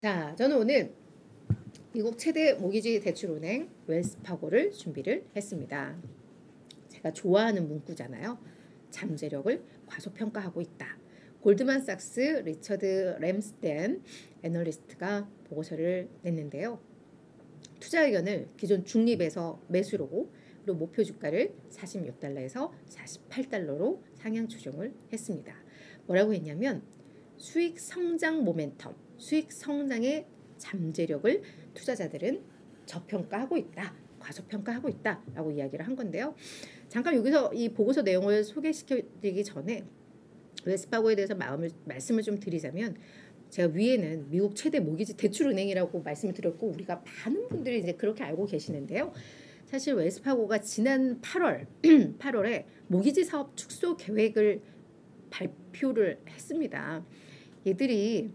자, 저는 오늘 미국 최대 모기지 대출은행 웰스파고를 준비를 했습니다. 제가 좋아하는 문구잖아요. 잠재력을 과소평가하고 있다. 골드만삭스 리처드 램스덴 애널리스트가 보고서를 냈는데요. 투자 의견을 기존 중립에서 매수로 그리고 목표 주가를 46달러에서 48달러로 상향 조정을 했습니다. 뭐라고 했냐면 수익 성장 모멘텀, 수익 성장의 잠재력을 투자자들은 저평가하고 있다, 과소평가하고 있다라고 이야기를 한 건데요. 잠깐 여기서 이 보고서 내용을 소개시켜드리기 전에 웰스파고에 대해서 말씀을 좀 드리자면, 제가 위에는 미국 최대 모기지 대출은행이라고 말씀을 드렸고 우리가 많은 분들이 이제 그렇게 알고 계시는데요. 사실 웰스파고가 지난 8월에 모기지 사업 축소 계획을 발표를 했습니다. 얘들이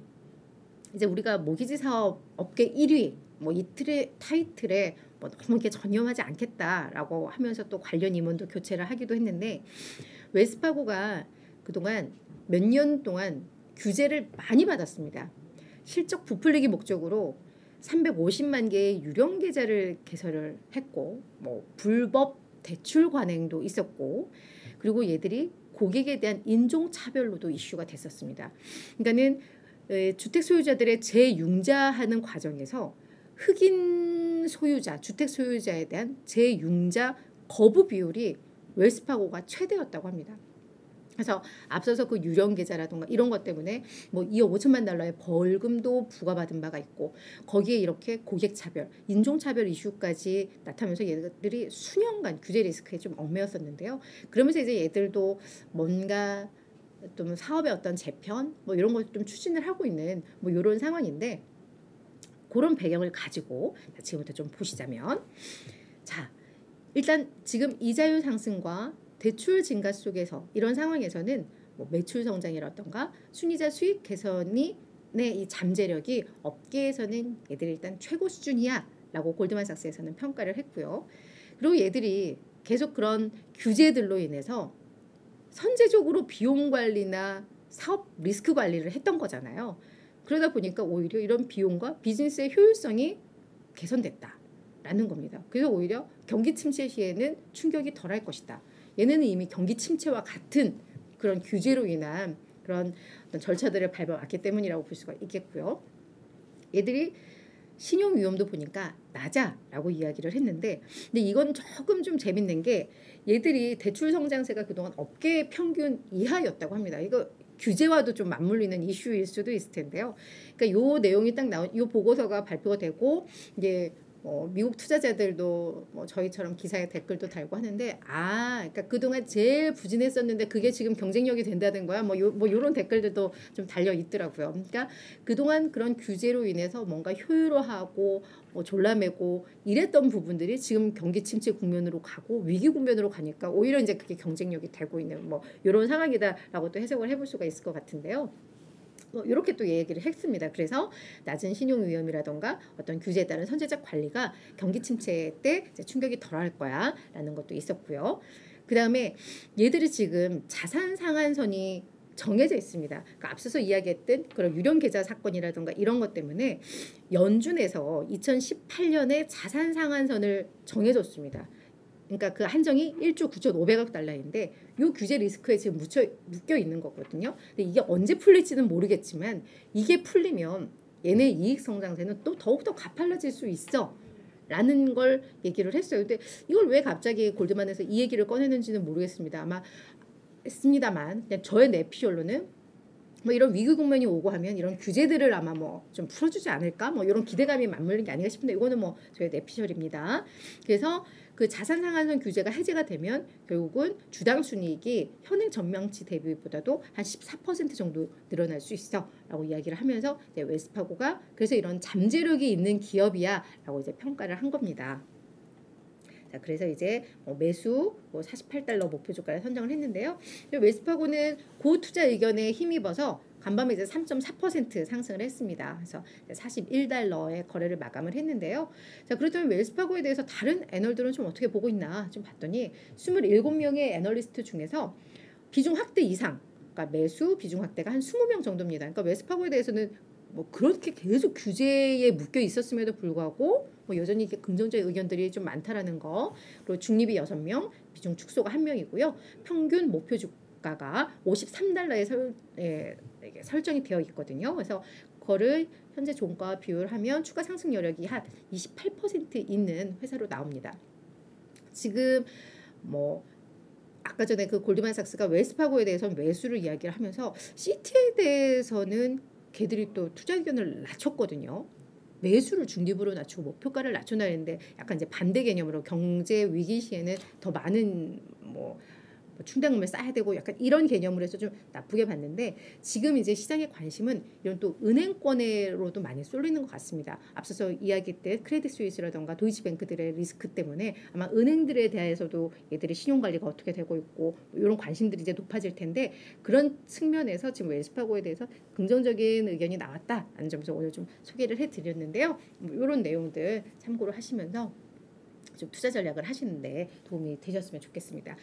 이제 우리가 모기지 사업 업계 1위 뭐 이 타이틀에 뭐 너무 이렇게 전념하지 않겠다라고 하면서 또 관련 임원도 교체를 하기도 했는데, 웰스파고가 그동안 몇 년 동안 규제를 많이 받았습니다. 실적 부풀리기 목적으로 350만 개의 유령 계좌를 개설을 했고, 뭐 불법 대출 관행도 있었고, 그리고 얘들이 고객에 대한 인종차별로도 이슈가 됐었습니다. 그러니까는 주택 소유자들의 재융자하는 과정에서 흑인 소유자, 주택 소유자에 대한 재융자 거부 비율이 웰스파고가 최대였다고 합니다. 그래서 앞서서 그 유령 계좌라든가 이런 것 때문에 뭐 2억 5천만 달러의 벌금도 부과받은 바가 있고, 거기에 이렇게 고객 차별, 인종 차별 이슈까지 나타나면서 얘들이 수년간 규제 리스크에 좀 얽매였었는데요. 그러면서 이제 얘들도 뭔가 좀 사업의 어떤 재편 뭐 이런 걸 좀 추진을 하고 있는 뭐 이런 상황인데, 그런 배경을 가지고 지금부터 좀 보시자면, 자, 일단 지금 이자율 상승과 대출 증가 속에서 이런 상황에서는 뭐 매출 성장이라던가 순이자 수익 개선이 이 잠재력이 업계에서는 얘들이 일단 최고 수준이야라고 골드만삭스에서는 평가를 했고요. 그리고 얘들이 계속 그런 규제들로 인해서 선제적으로 비용 관리나 사업 리스크 관리를 했던 거잖아요. 그러다 보니까 오히려 이런 비용과 비즈니스의 효율성이 개선됐다라는 겁니다. 그래서 오히려 경기 침체 시에는 충격이 덜할 것이다. 얘네는 이미 경기 침체와 같은 그런 규제로 인한 그런 어떤 절차들을 밟아왔기 때문이라고 볼 수가 있겠고요. 얘들이 신용 위험도 보니까 낮아라고 이야기를 했는데, 근데 이건 조금 좀 재밌는 게 얘들이 대출 성장세가 그동안 업계 평균 이하였다고 합니다. 이거 규제와도 좀 맞물리는 이슈일 수도 있을 텐데요. 그러니까 요 내용이 딱 나온 요 보고서가 발표가 되고 이제 미국 투자자들도 뭐 저희처럼 기사에 댓글도 달고 하는데, 그러니까 그동안 제일 부진했었는데 그게 지금 경쟁력이 된다는 거야. 뭐 요런 댓글들도 좀 달려 있더라고요. 그러니까 그동안 그런 규제로 인해서 뭔가 효율화하고 뭐 졸라매고 이랬던 부분들이 지금 경기 침체 국면으로 가고 위기 국면으로 가니까 오히려 이제 그게 경쟁력이 되고 있는 뭐 요런 상황이다라고 또 해석을 해볼 수가 있을 것 같은데요. 이렇게 또 얘기를 했습니다. 그래서 낮은 신용 위험이라던가 어떤 규제에 따른 선제적 관리가 경기 침체 때 이제 충격이 덜할 거야라는 것도 있었고요. 그 다음에 얘들이 지금 자산 상한선이 정해져 있습니다. 그러니까 앞서서 이야기했던 그런 유령 계좌 사건이라든가 이런 것 때문에 연준에서 2018년에 자산 상한선을 정해줬습니다. 그러니까 그 한정이 1조 9,500억 달러인데 이 규제 리스크에 지금 묶여 있는 거거든요. 근데 이게 언제 풀릴지는 모르겠지만 이게 풀리면 얘네 이익 성장세는 또 더욱더 가팔라질 수 있어 라는 걸 얘기를 했어요. 근데 이걸 왜 갑자기 골드만에서 이 얘기를 꺼내는지는 모르겠습니다. 아마 했습니다만 그냥 저의 내피셜로는 뭐 이런 위기 국면이 오고 하면 이런 규제들을 아마 뭐 좀 풀어주지 않을까 뭐 이런 기대감이 맞물린 게 아닌가 싶은데, 이거는 뭐 저의 내피셜입니다. 그래서 그 자산 상한선 규제가 해제가 되면 결국은 주당 순이익이 현행 전망치 대비보다도 한 14% 정도 늘어날 수 있어라고 이야기를 하면서 이제 웰스파고가 그래서 이런 잠재력이 있는 기업이야라고 이제 평가를 한 겁니다. 자, 그래서 이제 매수 48달러 목표 주가를 선정을 했는데요. 웰스파고는 고 투자 의견에 힘입어서 간밤에 이제 3.4% 상승을 했습니다. 그래서 41달러의 거래를 마감을 했는데요. 자, 그렇다면 웰스파고에 대해서 다른 애널들은 좀 어떻게 보고 있나 좀 봤더니 27명의 애널리스트 중에서 비중 확대 이상, 그러니까 매수 비중 확대가 한 20명 정도입니다. 그러니까 웰스파고에 대해서는 뭐 그렇게 계속 규제에 묶여 있었음에도 불구하고 뭐 여전히 이렇게 긍정적인 의견들이 좀 많다라는 거. 그리고 중립이 6명, 비중 축소가 1명이고요. 평균 목표 주가가 53달러에 이게 설정이 되어 있거든요. 그래서 그거를 현재 종가 비율하면 추가 상승 여력이 한 28% 있는 회사로 나옵니다. 지금 뭐 아까 전에 그 골드만삭스가 웰스파고에 대해서는 매수를 이야기를 하면서 시티에 대해서는 걔들이 또 투자 의견을 낮췄거든요. 매수를 중립으로 낮추고 목표가를 낮춰놔야 되는데 약간 이제 반대 개념으로 경제 위기 시에는 더 많은 뭐 충당금을 쌓아야 되고 약간 이런 개념으로 해서 좀 나쁘게 봤는데 지금 이제 시장의 관심은 이런 또 은행권으로도 많이 쏠리는 것 같습니다. 앞서서 이야기했던 크레딧 스위스라던가 도이치뱅크들의 리스크 때문에 아마 은행들에 대해서도 얘들의 신용 관리가 어떻게 되고 있고 이런 관심들이 이제 높아질 텐데 그런 측면에서 지금 웰스파고에 대해서 긍정적인 의견이 나왔다라는 점에서 오늘 좀 소개를 해드렸는데요. 이런 내용들 참고를 하시면서 좀 투자 전략을 하시는데 도움이 되셨으면 좋겠습니다.